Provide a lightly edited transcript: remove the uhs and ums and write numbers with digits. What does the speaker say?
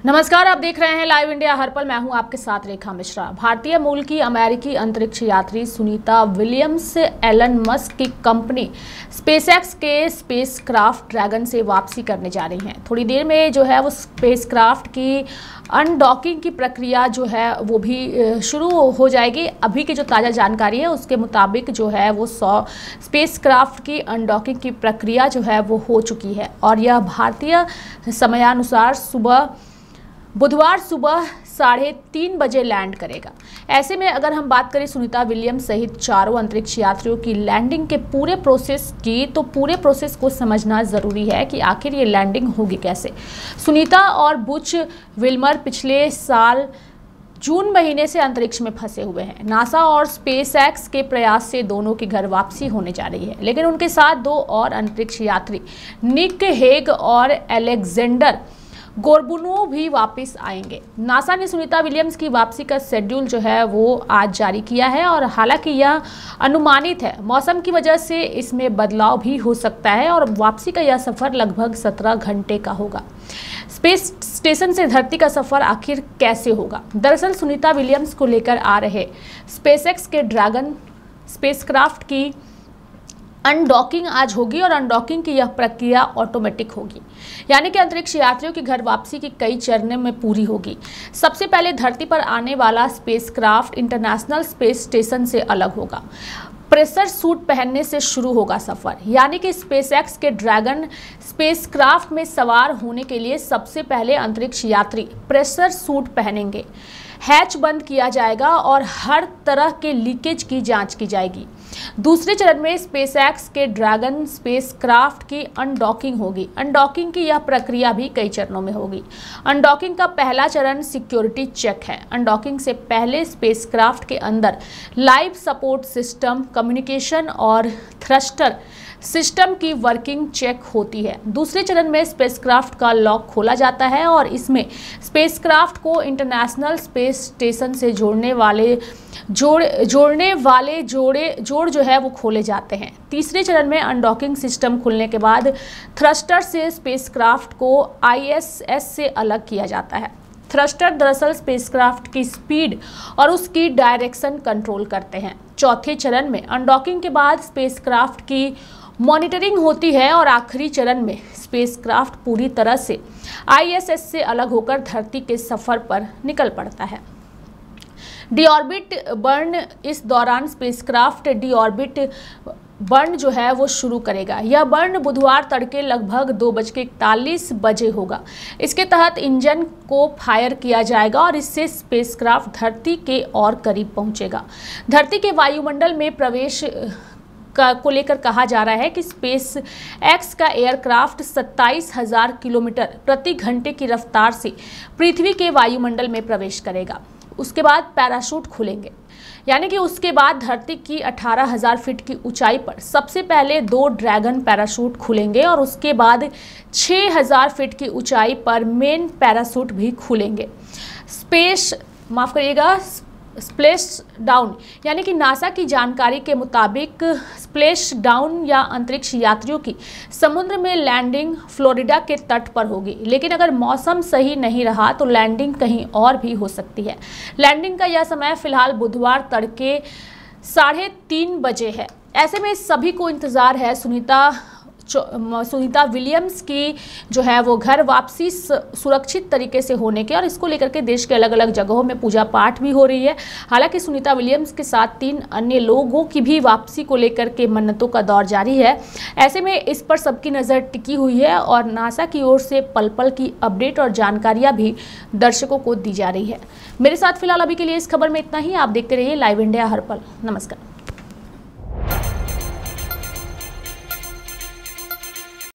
नमस्कार, आप देख रहे हैं लाइव इंडिया हर पल। मैं हूं आपके साथ रेखा मिश्रा। भारतीय मूल की अमेरिकी अंतरिक्ष यात्री सुनीता विलियम्स एलन मस्क की कंपनी स्पेसएक्स के स्पेसक्राफ्ट ड्रैगन से वापसी करने जा रही हैं। थोड़ी देर में जो है वो स्पेसक्राफ्ट की अनडॉकिंग की प्रक्रिया जो है वो भी शुरू हो जाएगी। अभी की जो ताज़ा जानकारी है उसके मुताबिक जो है वो 100 स्पेसक्राफ्ट की अनडॉकिंग की प्रक्रिया जो है वो हो चुकी है और यह भारतीय समयानुसार बुधवार सुबह 3:30 बजे लैंड करेगा। ऐसे में अगर हम बात करें सुनीता विलियम्स सहित चारों अंतरिक्ष यात्रियों की लैंडिंग के पूरे प्रोसेस की, तो पूरे प्रोसेस को समझना ज़रूरी है कि आखिर ये लैंडिंग होगी कैसे। सुनीता और बुच विल्मर पिछले साल जून महीने से अंतरिक्ष में फंसे हुए हैं। नासा और स्पेसएक्स के प्रयास से दोनों की घर वापसी होने जा रही है, लेकिन उनके साथ दो और अंतरिक्ष यात्री निक हेग और एलेक्जेंडर गोर्बुनोव भी वापस आएंगे। नासा ने सुनीता विलियम्स की वापसी का शेड्यूल जो है वो आज जारी किया है और हालांकि यह अनुमानित है, मौसम की वजह से इसमें बदलाव भी हो सकता है और वापसी का यह सफ़र लगभग 17 घंटे का होगा। स्पेस स्टेशन से धरती का सफ़र आखिर कैसे होगा? दरअसल सुनीता विलियम्स को लेकर आ रहे स्पेसएक्स के ड्रैगन स्पेसक्राफ्ट की अनडॉकिंग आज होगी और अनडॉकिंग की यह प्रक्रिया ऑटोमेटिक होगी, यानी कि अंतरिक्ष यात्रियों की घर वापसी की कई चरणों में पूरी होगी। सबसे पहले धरती पर आने वाला स्पेसक्राफ्ट इंटरनेशनल स्पेस स्टेशन से अलग होगा। प्रेशर सूट पहनने से शुरू होगा सफर, यानी कि स्पेसएक्स के ड्रैगन स्पेसक्राफ्ट में सवार होने के लिए सबसे पहले अंतरिक्ष यात्री प्रेशर सूट पहनेंगे। हैच बंद किया जाएगा और हर तरह के लीकेज की जांच की जाएगी। दूसरे चरण में स्पेसएक्स के ड्रैगन स्पेसक्राफ्ट की अनडॉकिंग होगी। अनडॉकिंग की यह प्रक्रिया भी कई चरणों में होगी। अनडॉकिंग का पहला चरण सिक्योरिटी चेक है। अनडॉकिंग से पहले स्पेसक्राफ्ट के अंदर लाइफ सपोर्ट सिस्टम, कम्युनिकेशन और थ्रस्टर सिस्टम की वर्किंग चेक होती है। दूसरे चरण में स्पेसक्राफ्ट का लॉक खोला जाता है और इसमें स्पेसक्राफ्ट को इंटरनेशनल स्पेस स्टेशन से जोड़ने वाले जोड़ जो है वो खोले जाते हैं। तीसरे चरण में अनडॉकिंग सिस्टम खुलने के बाद थ्रस्टर से स्पेसक्राफ्ट को ISS से अलग किया जाता है। थ्रस्टर दरअसल स्पेसक्राफ्ट की स्पीड और उसकी डायरेक्शन कंट्रोल करते हैं। चौथे चरण में अनडॉकिंग के बाद स्पेसक्राफ्ट की मॉनिटरिंग होती है और आखिरी चरण में स्पेसक्राफ्ट पूरी तरह से ISS से अलग होकर धरती के सफर पर निकल पड़ता है। डीऑर्बिट बर्न, इस दौरान स्पेसक्राफ्ट डीऑर्बिट बर्न जो है वो शुरू करेगा। यह बर्न बुधवार तड़के लगभग 2:41 बजे होगा। इसके तहत इंजन को फायर किया जाएगा और इससे स्पेसक्राफ्ट धरती के और करीब पहुंचेगा। धरती के वायुमंडल में प्रवेश को लेकर कहा जा रहा है कि स्पेस एक्स का एयरक्राफ्ट 27,000 किलोमीटर प्रति घंटे की रफ्तार से पृथ्वी के वायुमंडल में प्रवेश करेगा। उसके बाद पैराशूट खुलेंगे, यानी कि उसके बाद धरती की 18,000 फीट की ऊंचाई पर सबसे पहले 2 ड्रैगन पैराशूट खुलेंगे और उसके बाद 6,000 फीट की ऊंचाई पर मेन पैराशूट भी खुलेंगे। स्प्लैश डाउन, यानी कि नासा की जानकारी के मुताबिक स्प्लैश डाउन या अंतरिक्ष यात्रियों की समुद्र में लैंडिंग फ्लोरिडा के तट पर होगी, लेकिन अगर मौसम सही नहीं रहा तो लैंडिंग कहीं और भी हो सकती है। लैंडिंग का यह समय फिलहाल बुधवार तड़के 3:30 बजे है। ऐसे में सभी को इंतजार है सुनीता विलियम्स की जो है वो घर वापसी सुरक्षित तरीके से होने के, और इसको लेकर के देश के अलग अलग जगहों में पूजा पाठ भी हो रही है। हालांकि सुनीता विलियम्स के साथ 3 अन्य लोगों की भी वापसी को लेकर के मन्नतों का दौर जारी है। ऐसे में इस पर सबकी नज़र टिकी हुई है और नासा की ओर से पल पल की अपडेट और जानकारियाँ भी दर्शकों को दी जा रही है। मेरे साथ फिलहाल अभी के लिए इस खबर में इतना ही। आप देखते रहिए लाइव इंडिया हर पल। नमस्कार।